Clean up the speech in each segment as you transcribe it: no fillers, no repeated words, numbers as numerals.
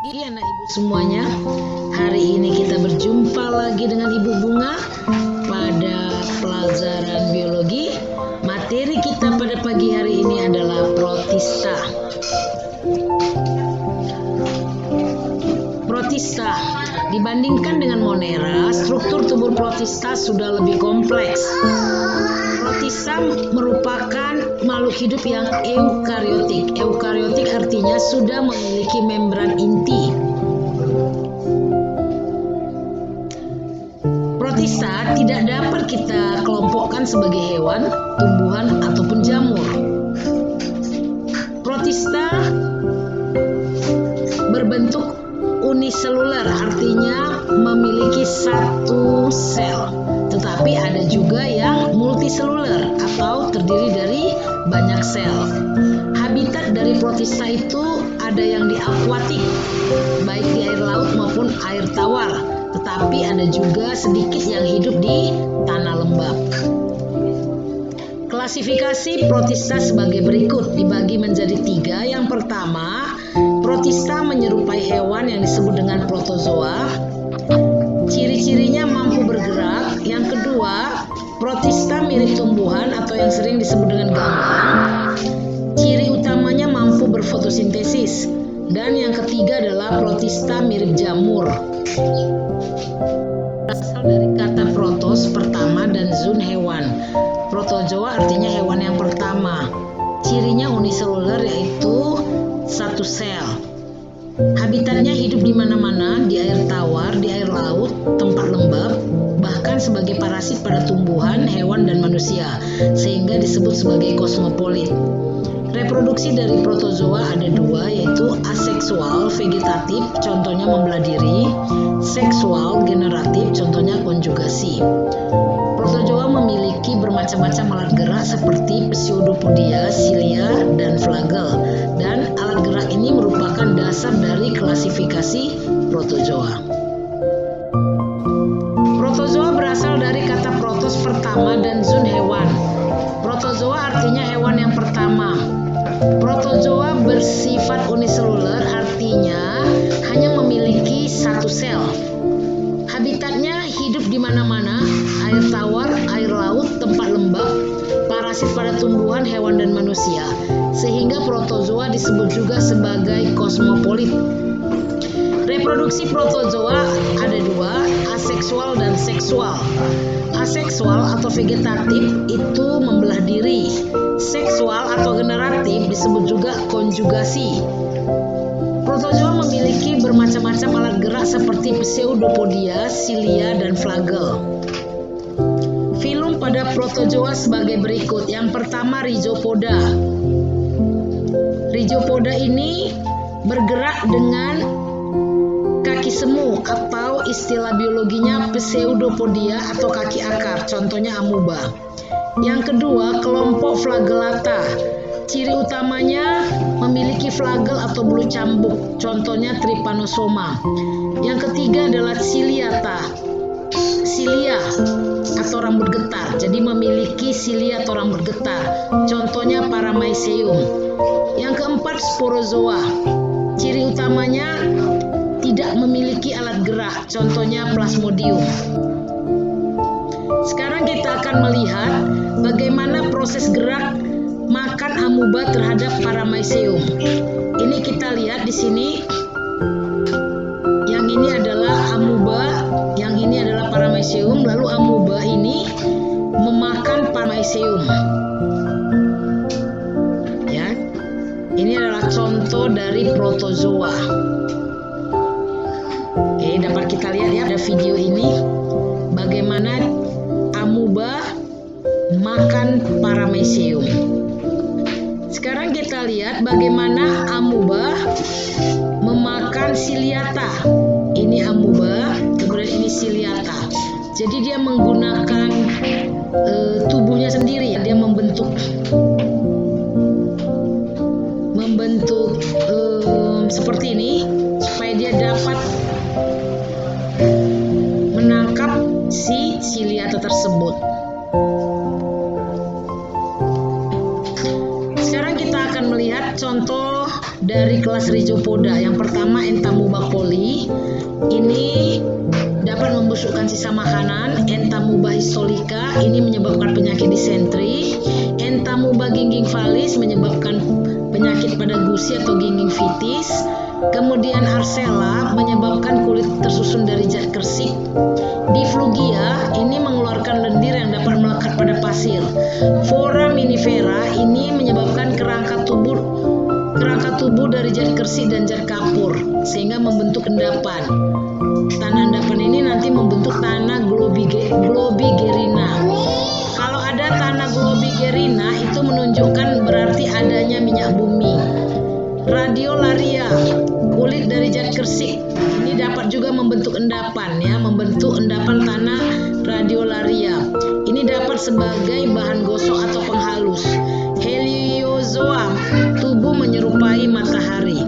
Pagi anak ibu semuanya. Hari ini kita berjumpa lagi dengan Ibu Bunga pada pelajaran biologi. Materi kita pada pagi hari ini adalah protista. Protista, dibandingkan dengan Monera, struktur tubuh protista sudah lebih kompleks. Protista merupakan makhluk hidup yang eukariotik. Eukariotik artinya sudah memiliki membran inti. Protista tidak dapat kita kelompokkan sebagai hewan, tumbuhan, ataupun jamur. Protista berbentuk uniseluler, artinya memiliki satu sel. Tetapi ada juga yang multiseluler atau terdiri dari banyak sel. Habitat dari protista itu ada yang di akuatik, baik di air laut maupun air tawar. Tetapi ada juga sedikit yang hidup di tanah lembab. Klasifikasi protista sebagai berikut, dibagi menjadi 3. Yang pertama, protista menyerupai hewan yang disebut dengan protozoa. Ciri-cirinya mampu bergerak. Yang kedua, protista mirip tumbuhan atau yang sering disebut dengan ganggang. Ciri utamanya mampu berfotosintesis. Dan yang ketiga adalah protista mirip jamur. Berasal dari kata protos, pertama, dan zoon, hewan. Protozoa artinya hewan yang pertama. Cirinya uniseluler, yaitu satu sel. Habitatnya hidup di mana-mana, di air tawar, di air laut, tempat lembab, bahkan sebagai parasit pada tumbuhan, hewan, dan manusia, sehingga disebut sebagai kosmopolit. Reproduksi dari protozoa ada 2, yaitu aseksual vegetatif, contohnya membelah diri, seksual generatif, contohnya konjugasi. Protozoa memiliki bermacam-macam alat gerak seperti pseudopodia, silia, dan flagel. Dan alat gerak ini merupakan dasar dari klasifikasi protozoa. Protozoa berasal dari kata protos, pertama, dan zoon, hewan. Protozoa artinya hewan yang pertama. Protozoa bersifat uniseluler, artinya hanya memiliki satu sel. Habitatnya hidup di mana-mana, air tawar, air laut, tempat lembab, parasit pada tumbuhan, hewan, dan manusia, sehingga protozoa disebut juga sebagai kosmopolit. Reproduksi protozoa ada 2, aseksual dan seksual. Aseksual atau vegetatif itu membelah diri. Seksual atau generatif disebut juga konjugasi. Protozoa memiliki bermacam-macam alat gerak seperti pseudopodia, silia, dan flagel. Filum pada protozoa sebagai berikut. Yang pertama, Rhizopoda. Rhizopoda ini bergerak dengan kaki semu atau istilah biologinya pseudopodia atau kaki akar, contohnya amuba. Yang kedua, kelompok flagellata. Ciri utamanya memiliki flagel atau bulu cambuk, contohnya Trypanosoma. Yang ketiga adalah ciliata. Cilia atau rambut getar, jadi memiliki cilia atau rambut getar, contohnya Paramycelium. Yang keempat, sporozoa. Ciri utamanya tidak memiliki alat gerak, contohnya Plasmodium. Sekarang kita akan melihat bagaimana proses gerak makan amuba terhadap Paramycelium. Ini kita lihat di sini. Yang ini adalah amuba, yang ini adalah Paramycelium, lalu amuba ini memakan Paramycelium. Ya. Ini adalah contoh dari protozoa. Oke, dapat kita lihat ya ada video ini bagaimana amuba makan Paramycelium. Sekarang kita lihat bagaimana amuba memakan ciliata. Ini amuba, kemudian ini ciliata. Jadi dia menggunakan tubuhnya sendiri, dia membentuk seperti ini supaya dia dapat menangkap si ciliata tersebut. Sekarang kita akan melihat contoh dari kelas Rhizopoda. Yang pertama, Entamuba ini dapat membusukkan sisa makanan. Entamuba histolica ini menyebabkan penyakit disentri. Entamuba ginggivalis menyebabkan penyakit pada gusi atau gingivitis. Kemudian Arcella menyebabkan kulit tersusun dari zat kersik. Diflugia ini mengeluarkan lendir yang dapat melekat pada pasir. Foraminifera ini menyebabkan kerangka tubuh dari zat kersik dan zat kapur sehingga membentuk endapan. Tanah endapan ini nanti membentuk tanah globigerina. Kalau ada tanah globigerina itu menunjukkan berarti adanya minyak bumi. Radiolaria, kulit dari zat kersik ini dapat juga membentuk endapan ya, membentuk endapan tanah radiolaria. Ini dapat sebagai bahan gosok atau penghalus. Heliozoa, tubuh menyerupai matahari.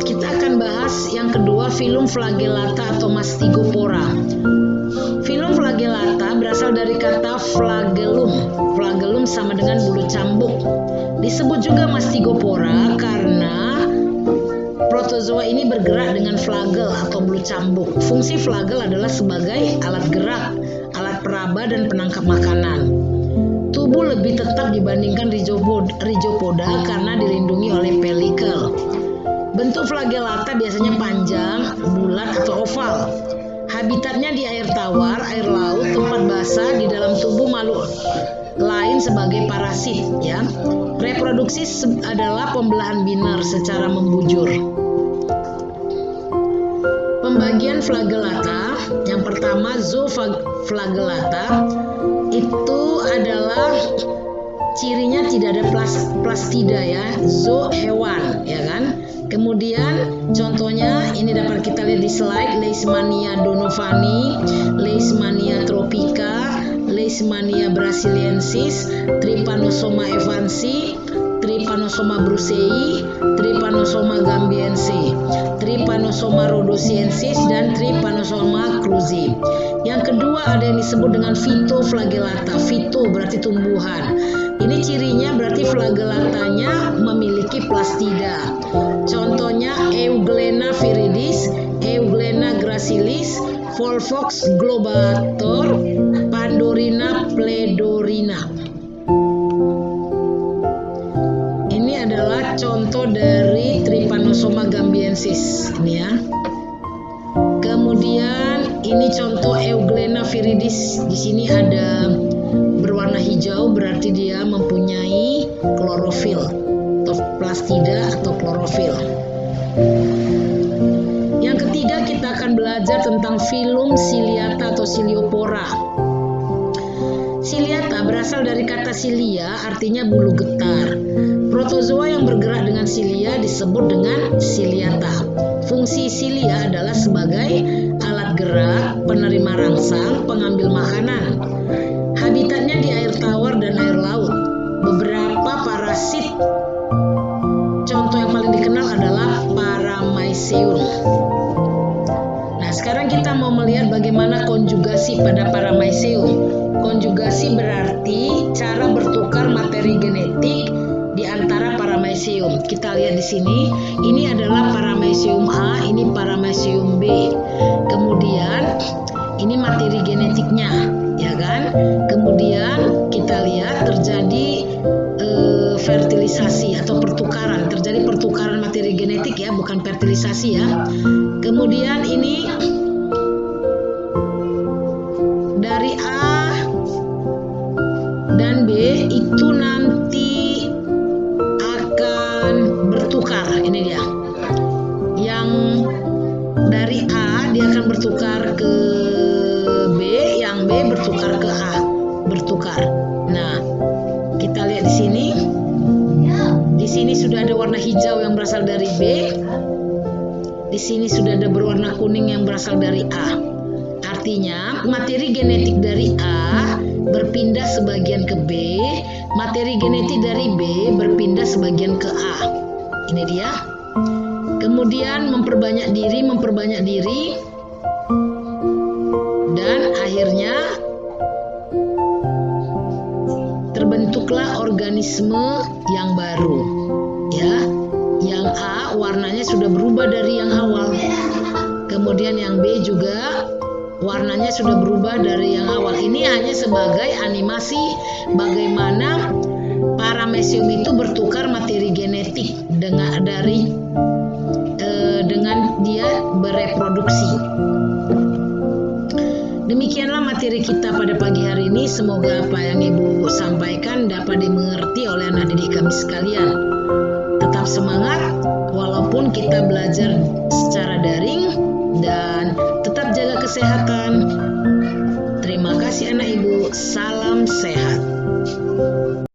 Kita akan bahas yang kedua, filum flagellata atau mastigopora. Filum flagellata berasal dari kata flagellum. Flagellum sama dengan bulu cambuk. Disebut juga mastigopora karena protozoa ini bergerak dengan flagel atau bulu cambuk. Fungsi flagel adalah sebagai alat gerak, alat peraba dan penangkap makanan. Tubuh lebih tetap dibandingkan rhizopoda karena dilindungi oleh pelikel. Bentuk flagellata biasanya panjang, bulat atau oval. Habitatnya di air tawar, air laut, tempat basah, di dalam tubuh makhluk lain sebagai parasit ya. Reproduksi adalah pembelahan biner secara membujur. Pembagian flagellata, yang pertama zooflagellata, itu adalah cirinya tidak ada plastida ya, zoo hewan ya kan. Kemudian contohnya ini dapat kita lihat di slide, Leishmania donovani, Leishmania tropica, Leishmania brasiliensis, Trypanosoma evansi, Trypanosoma brucei, Trypanosoma gambiense, Trypanosoma rhodosiensis dan Trypanosoma cruzi. Yang kedua ada yang disebut dengan phytoflagellata. Phyto berarti tumbuhan. Ini cirinya berarti flagellatanya memiliki plastida. Contohnya Euglena viridis, Euglena gracilis, Volvox globator, Pandorina pledorina. Ini adalah contoh dari Trypanosoma gambiensis ini ya. Kemudian ini contoh Euglena viridis. Di sini ada berwarna hijau, berarti dia mempunyai klorofil atau plastida atau klorofil. Yang ketiga kita akan belajar tentang filum ciliata atau ciliopora. Ciliata berasal dari kata cilia, artinya bulu getar. Protozoa yang bergerak dengan silia disebut dengan ciliata. Fungsi silia adalah sebagai alat gerak, penerima rangsang, pengambil makanan. Habitatnya di air tawar dan air laut. Beberapa parasit, contoh yang paling dikenal adalah Paramycerium. Nah, sekarang kita mau melihat bagaimana konjugasi pada Paramycerium. Konjugasi berarti cara bertukar materi genetik di antara Paramycerium. Kita lihat di sini, ini adalah Paramycerium A, ini Paramycerium B. Kemudian ini materi genetiknya, ya kan? Kemudian kita lihat terjadi fertilisasi atau pertukaran, terjadi pertukaran materi genetik ya, bukan fertilisasi ya. Kemudian ini dari A dan B itu nanti akan bertukar. Ini dia. Yang dari A dia akan bertukar ke B, yang B bertukar ke A, bertukar. Nah, kita lihat di sini. Di sini sudah ada warna hijau yang berasal dari B. Di sini sudah ada berwarna kuning yang berasal dari A. Artinya, materi genetik dari A berpindah sebagian ke B, materi genetik dari B berpindah sebagian ke A. Ini dia. Kemudian memperbanyak diri, dan akhirnya terbentuklah organisme yang baru, ya, yang yang A warnanya sudah berubah dari yang awal. Kemudian yang B juga warnanya sudah berubah dari yang awal. Ini hanya sebagai animasi bagaimana paramecium itu bertukar materi genetik dengan dia bereproduksi. Demikianlah materi kita pada pagi hari ini. Semoga apa yang Ibu sampaikan dapat dimengerti oleh anak didik kami sekalian. Tetap semangat walaupun kita belajar secara daring dan tetap jaga kesehatan. Terima kasih anak Ibu. Salam sehat.